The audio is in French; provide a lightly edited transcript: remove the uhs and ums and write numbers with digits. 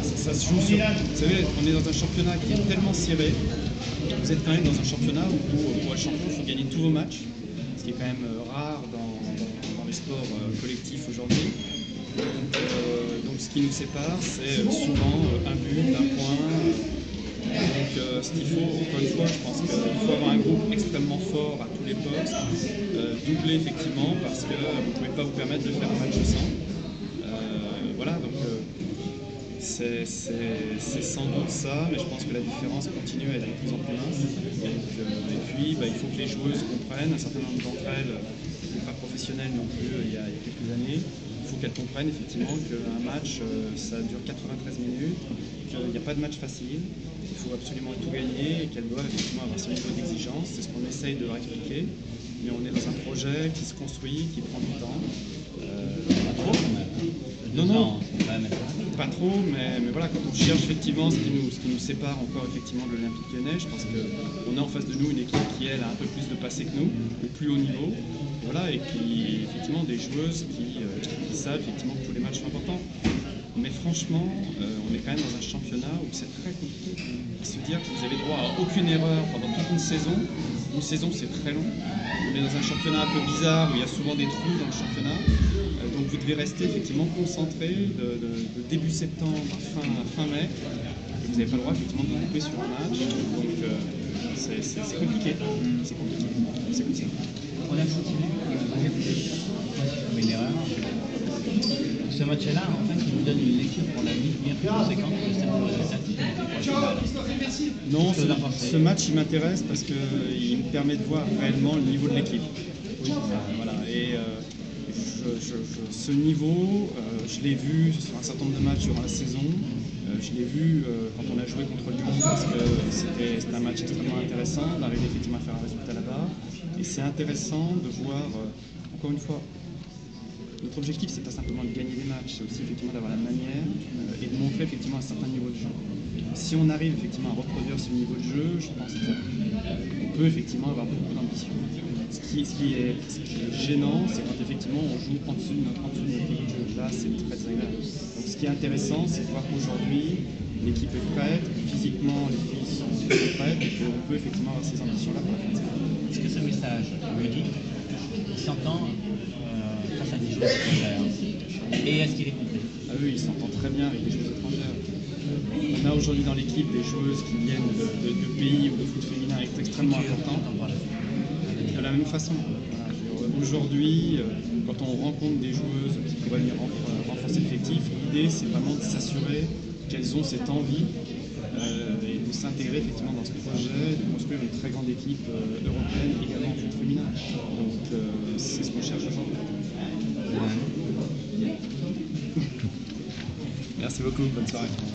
ça se joue sur... Vous savez, on est dans un championnat qui est tellement serré. Vous êtes quand même dans un championnat où pour être champion, il faut gagner tous vos matchs, ce qui est quand même rare dans les sports collectifs aujourd'hui. Donc ce qui nous sépare, c'est souvent un but, un point. Donc ce qu'il faut, encore une fois, je pense qu'il faut avoir un groupe extrêmement fort à tous les postes, doublé effectivement, parce que vous ne pouvez pas vous permettre de faire un match sans. Voilà, donc c'est sans doute ça, mais je pense que la différence continue à être de plus en plus mince. Et puis il faut que les joueuses comprennent, un certain nombre d'entre elles, pas professionnelles non plus il y a quelques années, il faut qu'elles comprennent effectivement qu'un match ça dure 93 minutes, qu'il n'y a pas de match facile, il faut absolument tout gagner et qu'elles doivent effectivement avoir ce niveau d'exigence. C'est ce qu'on essaye de leur expliquer, mais on est dans un projet qui se construit, qui prend du temps. Pas trop quand même. Non, pas trop, mais voilà, quand on cherche effectivement ce qui nous sépare encore effectivement de l'Olympique Lyonnais, je pense qu'on a en face de nous une équipe qui elle a un peu plus de passé que nous, au plus haut niveau, et voilà, et qui effectivement des joueuses qui savent effectivement que tous les matchs sont importants. Mais franchement, on est quand même dans un championnat où c'est très compliqué de se dire que vous avez droit à aucune erreur pendant toute une saison. Une saison, c'est très long. On est dans un championnat un peu bizarre où il y a souvent des trous dans le championnat. Donc vous devez rester effectivement concentré de début septembre à fin mai. Et vous n'avez pas le droit effectivement de couper sur un match. Donc c'est compliqué. C'est compliqué. C'est comme ça. On a une erreur. Ce match-là, en fait, il nous donne une lecture pour la vie bien plus conséquente que celle pour les statistiques. Non, ce match il m'intéresse parce qu'il me permet de voir réellement le niveau de l'équipe. Voilà. Et ce niveau, je l'ai vu sur un certain nombre de matchs durant la saison. Je l'ai vu quand on a joué contre Lyon parce que c'était un match extrêmement intéressant d'arriver effectivement à faire un résultat là-bas. Et c'est intéressant de voir, encore une fois, notre objectif, c'est pas simplement de gagner des matchs, c'est aussi effectivement d'avoir la manière et de montrer effectivement un certain niveau de jeu. Si on arrive effectivement à reproduire ce niveau de jeu, je pense qu'on peut effectivement avoir beaucoup d'ambition. Ce qui est gênant, c'est quand effectivement on joue en dessous de notre niveau de jeu. Là, c'est très agréable. Donc ce qui est intéressant, c'est de voir qu'aujourd'hui, l'équipe est prête, physiquement les filles sont prêtes et qu'on peut effectivement avoir ces ambitions-là pour la fin de saison. Est-ce que ce message ludique s'entend face à des joueurs étrangères? Et est-ce qu'il est compris? Ah oui, il s'entend très bien avec les joueuses étrangères. On a aujourd'hui dans l'équipe des joueuses qui viennent de pays où le foot féminin est extrêmement important. De la même façon. Voilà, aujourd'hui, quand on rencontre des joueuses qui pourraient venir renforcer l'effectif, l'idée c'est vraiment de s'assurer qu'elles ont cette envie et de s'intégrer effectivement dans ce projet, de construire une très grande équipe européenne également en foot féminin. Donc c'est ce qu'on cherche aujourd'hui. Merci beaucoup, bonne soirée.